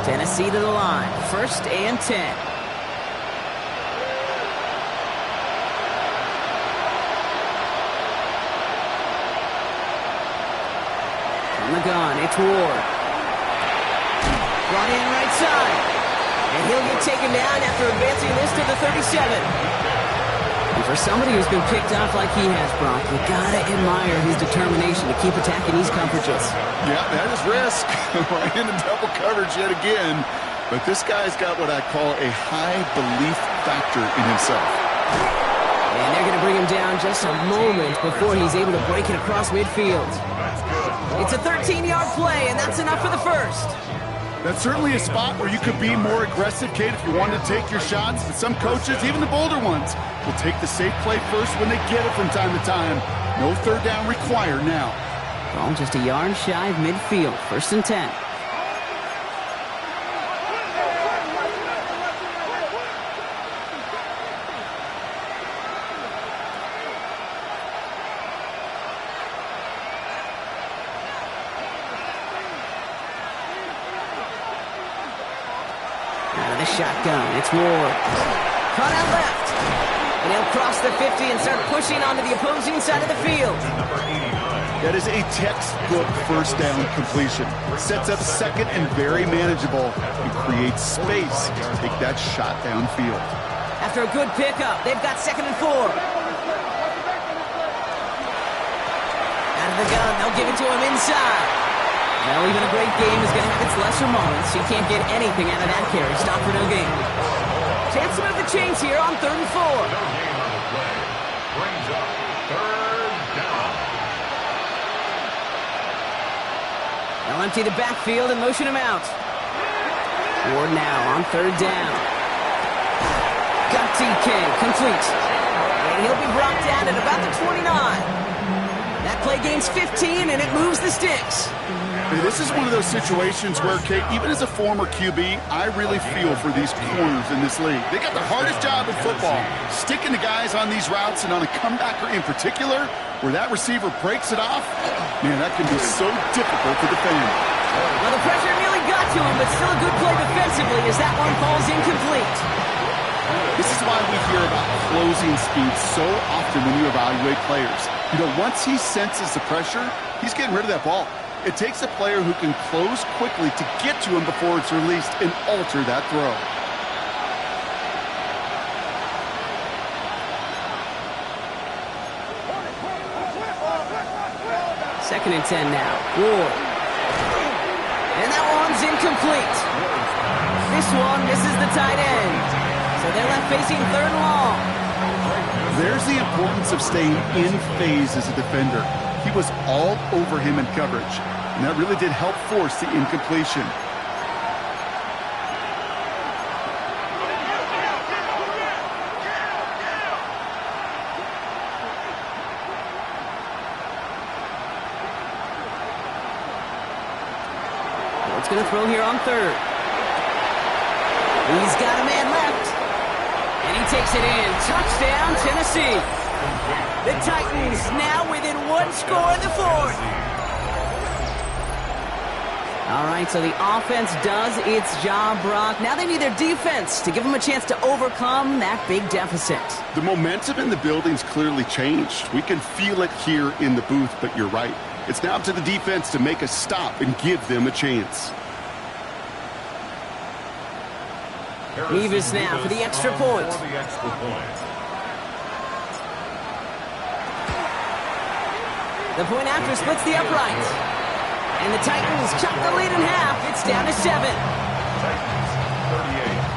Tennessee to the line. First and 10. On the gun, it's Ward. Brought in right side. And he'll get taken down after advancing this to the 37. And for somebody who's been picked off like he has, Brock, you gotta admire his determination to keep attacking these coverages. Yeah, that is risk. Right into double coverage yet again. But this guy's got what I call a high belief factor in himself. And they're going to bring him down just a moment before he's able to break it across midfield. It's a 13-yard play, and that's enough for the first. That's certainly a spot where you could be more aggressive, Kate, if you wanted to take your shots. But some coaches, even the bolder ones, will take the safe play first when they get it from time to time. No third down required now. Ball just a yard shy of midfield. First and 10. Out of the shotgun, it's Ward. Cut out left. And he'll cross the 50 and start pushing onto the opposing side of the field. That is a textbook first down completion. Sets up second and very manageable and creates space to take that shot downfield. After a good pickup, they've got second and 4. Out of the gun, they'll give it to him inside. Well, even a great game is going to have its lesser moments. You can't get anything out of that carry. Stop for no gain. Chance to move the chains here on 3rd and 4. No gain on the play. Brings up third down. They'll empty the backfield and motion him out. Ward now on 3rd down. Got TK, complete. And he'll be brought down at about the 29. That play gains 15, and it moves the sticks. Hey, this is one of those situations where, Kate, even as a former QB, I really feel for these corners in this league. They got the hardest job in football, sticking the guys on these routes and on a comebacker in particular, where that receiver breaks it off. Man, that can be so difficult to defend. Well, the pressure nearly got to him, but still a good play defensively as that one falls incomplete. This This is why we hear about closing speed so often when you evaluate players. You know, once he senses the pressure, he's getting rid of that ball. It takes a player who can close quickly to get to him before it's released and alter that throw. Second and 10 now. Ward. And that one's incomplete. This one misses the tight end. So they're left facing third and long. There's the importance of staying in phase as a defender. He was all over him in coverage, and that really did help force the incompletion. What's going to throw here on third? He's got a man left. And he takes it in. Touchdown, Tennessee. The Titans now within one score in the fourth. All right, so the offense does its job, Brock. Now they need their defense to give them a chance to overcome that big deficit. The momentum in the building's clearly changed. We can feel it here in the booth, but you're right. It's now up to the defense to make a stop and give them a chance. Nevis now for the extra point. The point after splits the uprights. And the Titans chop the lead in half. It's down to 7. Titans, 38.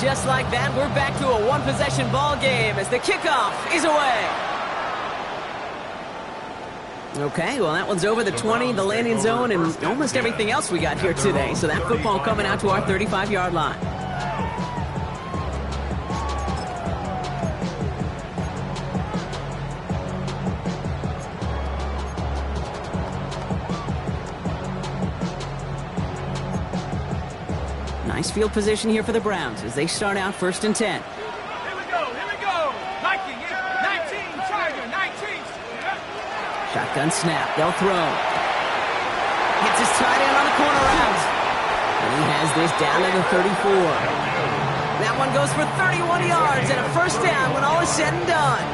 Just like that, we're back to a one-possession ball game as the kickoff is away. Okay, well, that one's over the 20, the landing zone, and almost everything else we got here today. So that football coming out to our 35-yard line. Nice field position here for the Browns as they start out 1st and 10. Here we go. Viking, 19, Tiger, 19. Shotgun snap, they'll throw. Hits his tight end on the corner route. And he has this down to the 34. That one goes for 31 yards and a first down when all is said and done.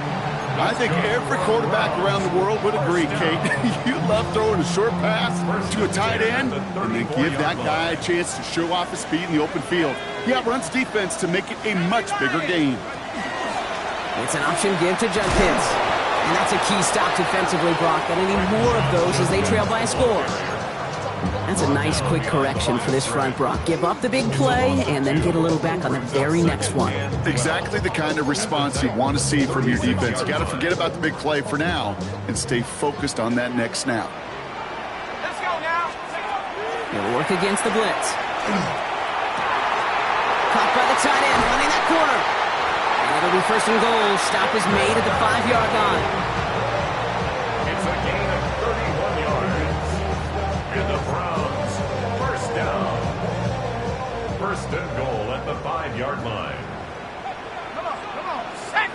I think every quarterback around the world would agree, Kate. You love throwing a short pass to a tight end and then give that guy a chance to show off his speed in the open field. He outruns defense to make it a much bigger game. It's an option give to Judkins. And that's a key stop defensively, Brock. They need more of those as they trail by a score. That's a nice quick correction for this front, Brock. Give up the big play and then get a little back on the very next one. Exactly the kind of response you want to see from your defense. You got to forget about the big play for now and stay focused on that next snap. Let's go now. He'll work against the blitz. Caught by the tight end, running that corner. And it'll be 1st and goal. Stop is made at the 5-yard line. It's a gain of 31 yards. And the Browns, 1st down. 1st and goal at the 5-yard line. Come on. Set.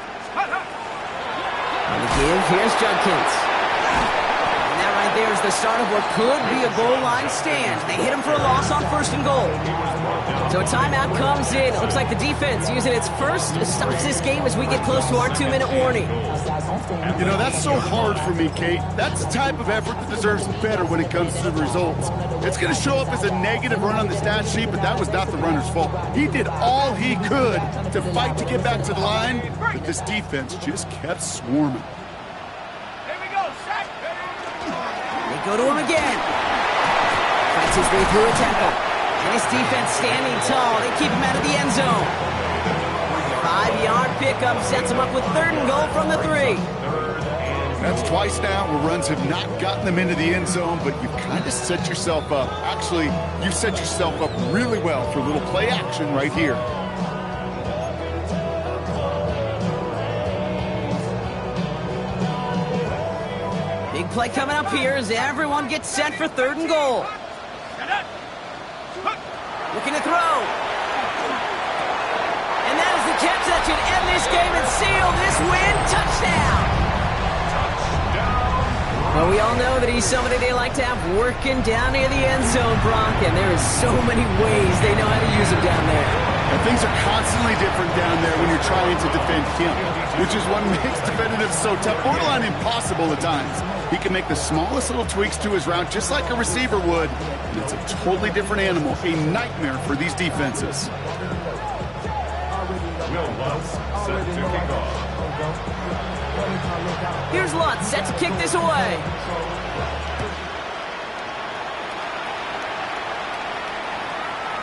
On the give, here's Judkins. And that right there is the start of what could be a goal line stand. They hit him for a loss on 1st and goal. So a timeout comes in. It looks like the defense using its first stops this game as we get close to our 2-minute warning. You know, that's so hard for me, Kate. That's the type of effort that deserves better when it comes to the results. It's going to show up as a negative run on the stat sheet, but that was not the runner's fault. He did all he could to fight to get back to the line, but this defense just kept swarming. Here we go. Set. They go to him again. Fights his way through a tackle. And his defense standing tall. They keep him out of the end zone. 5-yard pickup sets him up with 3rd and goal from the 3. 3rd and That's twice now where runs have not gotten them into the end zone, but you've kind of set yourself up. Actually, you set yourself up really well for a little play action right here. Big play coming up here as everyone gets set for 3rd and goal. Looking to throw. And that is the catch that should end this game and seal this win. Touchdown. Well, we all know that he's somebody they like to have working down near the end zone, Brock, and there is so many ways they know how to use him down there. And things are constantly different down there when you're trying to defend him, which is what makes defending him so tough, borderline impossible at times. He can make the smallest little tweaks to his route just like a receiver would, and it's a totally different animal, a nightmare for these defenses. Will Lutz set to kick off. Here's Lutz set to kick this away.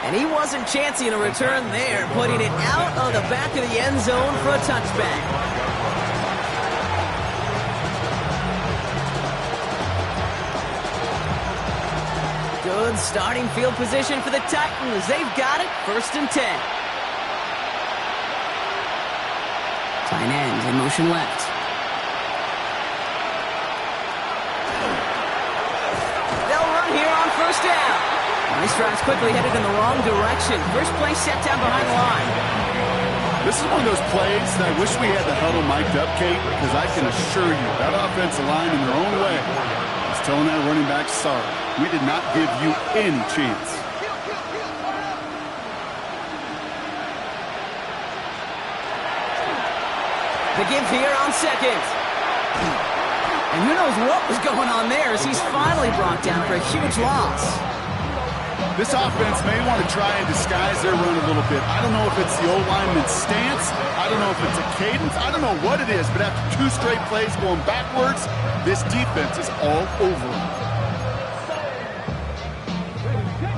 And he wasn't chancing a return there, putting it out of the back of the end zone for a touchback. Good starting field position for the Titans. They've got it, 1st and 10. Tight end in motion left. They'll run here on 1st down. Nice drives quickly headed in the wrong direction. First play set down behind the line. This is one of those plays that I wish we had the huddle mic'd up, Kate, because I can assure you that offensive line in their own way is telling that running back, sorry, we did not give you any chance. The give here on 2nd. And who knows what was going on there as he's finally brought down for a huge loss. This offense may want to try and disguise their run a little bit. I don't know if it's the old lineman's stance. I don't know if it's a cadence. I don't know what it is, but after 2 straight plays going backwards, this defense is all over them.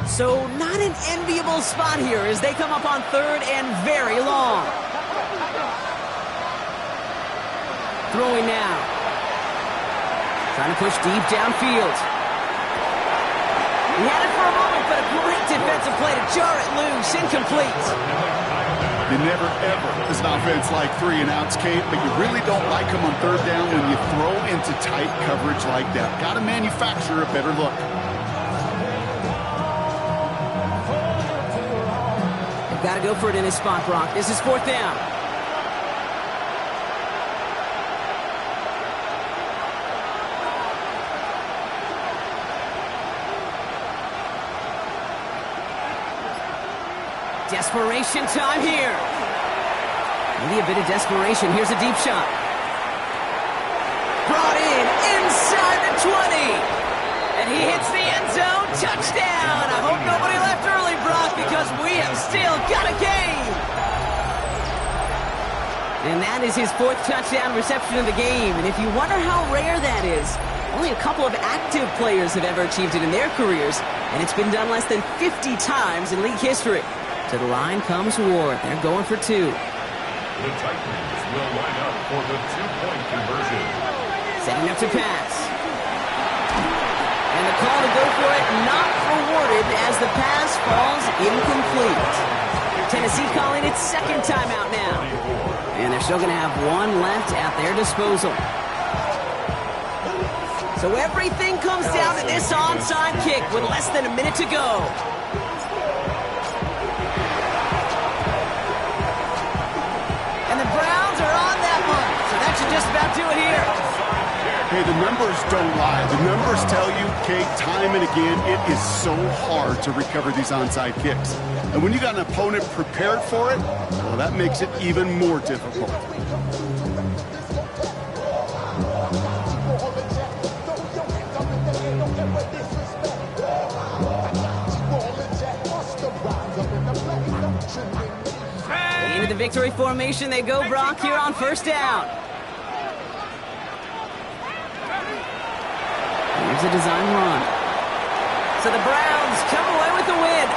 So not an enviable spot here as they come up on 3rd and very long. Throwing now. Trying to push deep downfield. He had it for a moment, but a great defensive play to jar it loose. Incomplete. You never, ever, as an offense, like 3 and outs, Kate, but you really don't like them on 3rd down when you throw into tight coverage like that. Got to manufacture a better look. They've got to go for it in his spot, Brock. This is 4th down. Desperation time here. Maybe a bit of desperation. Here's a deep shot. Brought in inside the 20. And he hits the end zone. Touchdown. I hope nobody left early, Brock, because we have still got a game. And that is his 4th touchdown reception of the game. And if you wonder how rare that is, only a couple of active players have ever achieved it in their careers. And it's been done less than 50 times in league history. To the line comes Ward. They're going for 2. The Titans will line up for the 2-point conversion. Setting up to pass. And the call to go for it not rewarded as the pass falls incomplete. Tennessee calling its 2nd timeout now. And they're still going to have 1 left at their disposal. So everything comes down to this onside kick with less than a minute to go. And the Browns are on that one. So that should just about do it here. Hey, the numbers don't lie. The numbers tell you, Kate, time and again, it is so hard to recover these onside kicks. And when you got an opponent prepared for it, well, that makes it even more difficult. Into the victory formation they go, Brock, here on 1st down. Here's a design run. So the Browns come away with the win.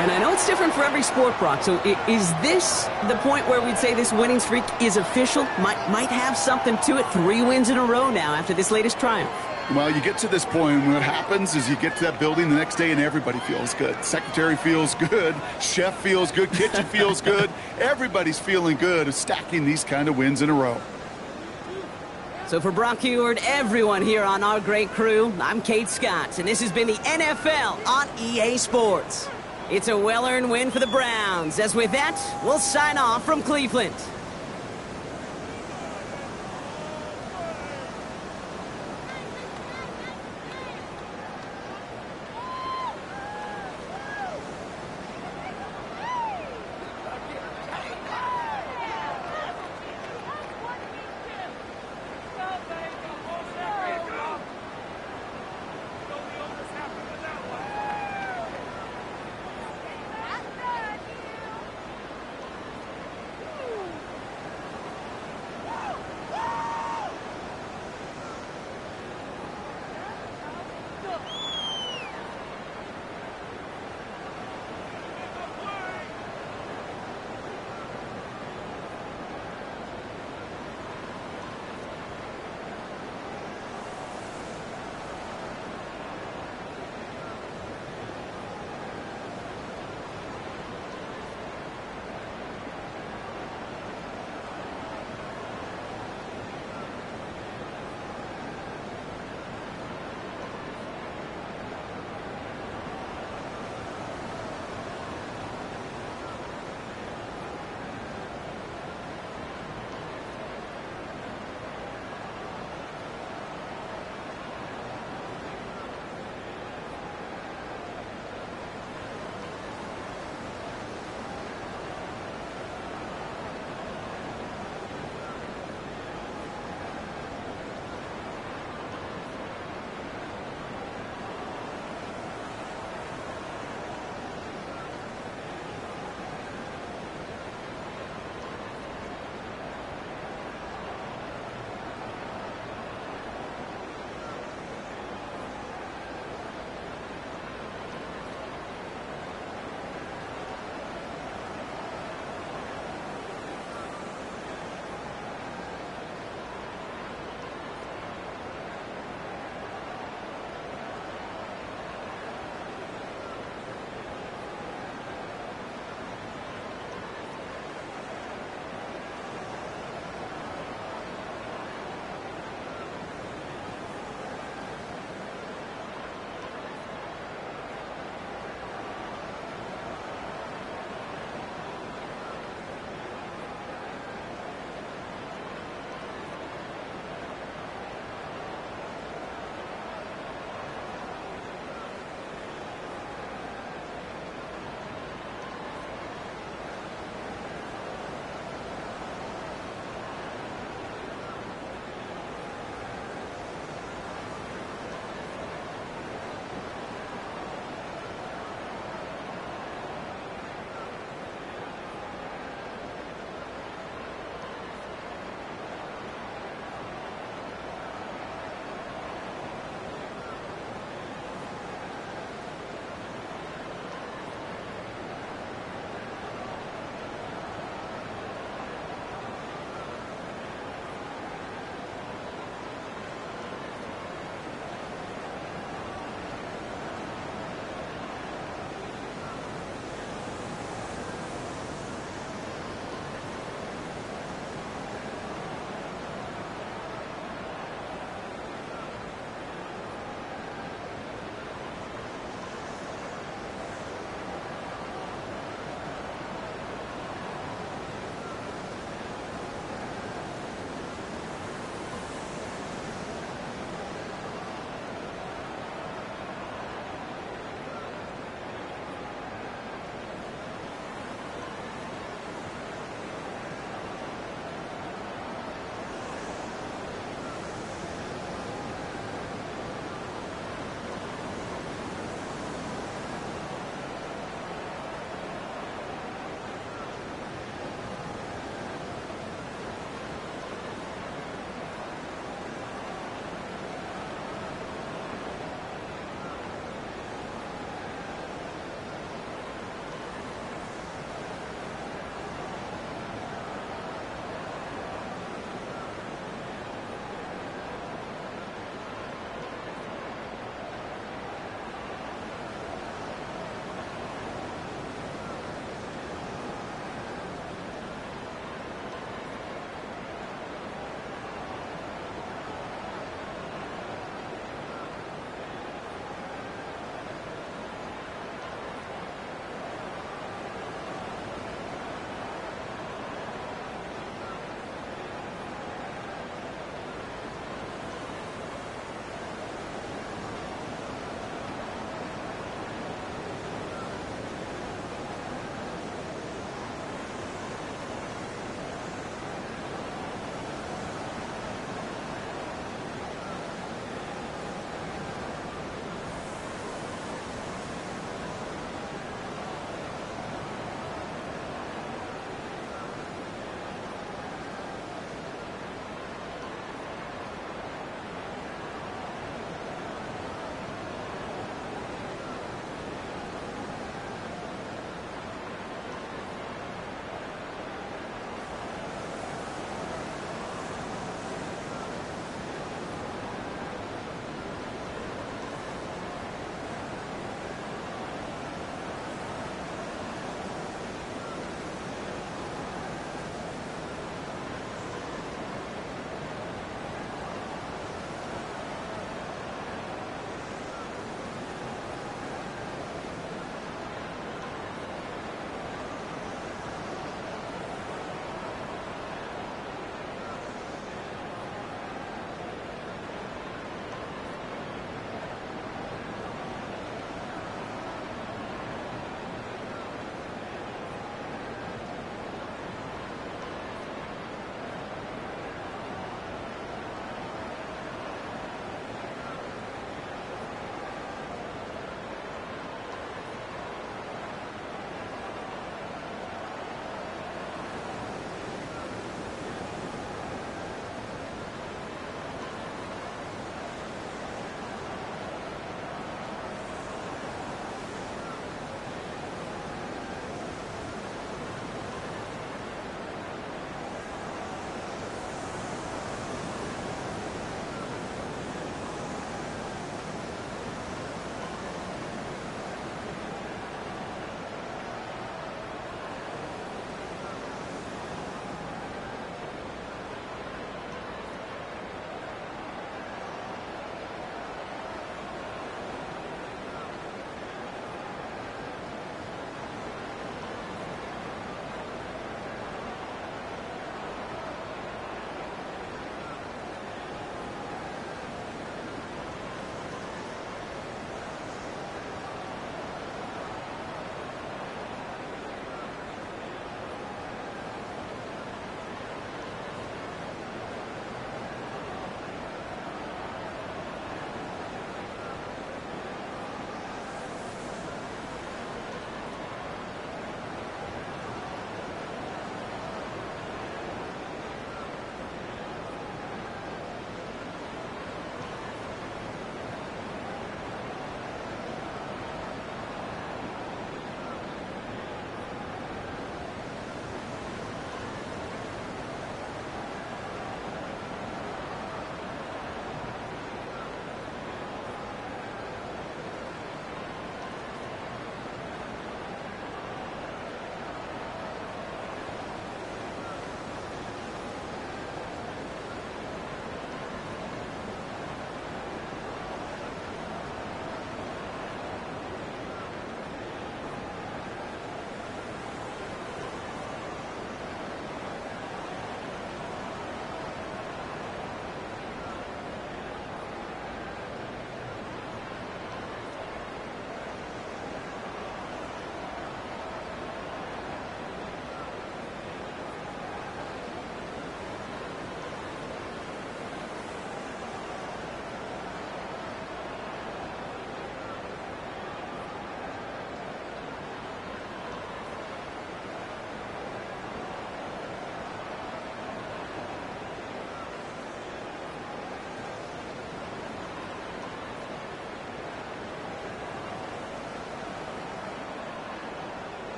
And I know it's different for every sport, Brock, so is this the point where we'd say this winning streak is official? Might have something to it. 3 wins in a row now after this latest triumph. Well, you get to this point, and what happens is you get to that building the next day and everybody feels good. Secretary feels good, chef feels good, kitchen feels good. Everybody's feeling good of stacking these kind of wins in a row. So for Brock Huard, everyone here on our great crew, I'm Kate Scott, and this has been the NFL on EA Sports. It's a well-earned win for the Browns, as with that, we'll sign off from Cleveland.